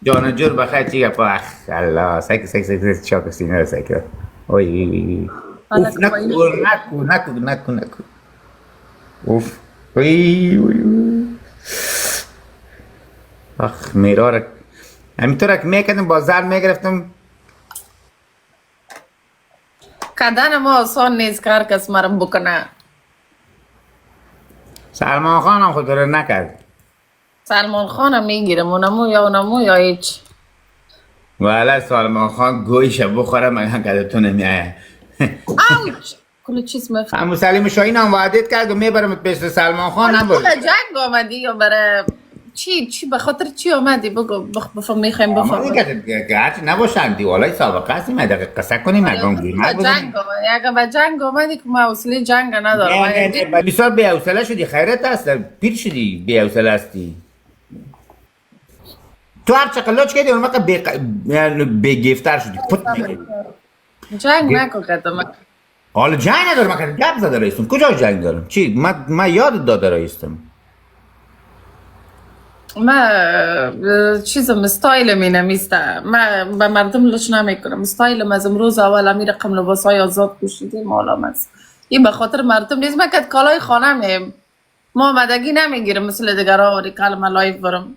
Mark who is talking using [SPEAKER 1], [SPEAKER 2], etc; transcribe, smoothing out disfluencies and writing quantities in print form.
[SPEAKER 1] جان جور بخیر چی گپ اخ الله سک چاک سینه سک اوی
[SPEAKER 2] حالا
[SPEAKER 1] اوف
[SPEAKER 2] که با این
[SPEAKER 1] نکو اوف وی آخ میرار همینطور که میکردم با زر میگرفتم
[SPEAKER 2] کدن ما آسان نیست که هر کس مرم بکنه.
[SPEAKER 1] سلمان خان هم خود رو نکرد
[SPEAKER 2] سلمان خانم میگیرم اونمو یا هیچ.
[SPEAKER 1] والا سلمان خان گویش بخوره من کدتون نمیایه
[SPEAKER 2] اوچ کل چیز مفت.
[SPEAKER 1] همون سلیم شاهین هم وعدت کرد و میبرم پیش سلمان خان
[SPEAKER 2] حالا
[SPEAKER 1] نبود
[SPEAKER 2] برای جنگ آمدی یا برای چی به خاطر چی آمدی بگو بفهم میخوایم
[SPEAKER 1] اما
[SPEAKER 2] بفهم.
[SPEAKER 1] دیگه هرچی نباشن دیوالای سابقه هستیم دقیقه قصه کنیم مردم
[SPEAKER 2] به
[SPEAKER 1] قیمت بزنیم
[SPEAKER 2] جنگ آمدی اگه به جنگ آمدی که ما حوصله جنگ ندارم.
[SPEAKER 1] نه بسیار بی حوصله شدی خیرت هست پیر شدی بی حوصله هستی تو هر چقدر لاچ کردی اون وقت بی گفتر شدی پت میکنی
[SPEAKER 2] جنگ نکن کدام.
[SPEAKER 1] حالا جنگ ندارم من گپ زده رئیستم کجا جنگ دارم چی من یاد داده رئیستم
[SPEAKER 2] ما چیزم استایل می نمیسته. ما به مردم لش نمیکنم. استایلم از امروز اول امیر رقم لباسای آزاد پوشیدیم حالا است. این به خاطر مردم نیست. من که کالای خانه میم ما آمدگی نمیگیرم مثل دیگرها ولی کلمه لایف برم.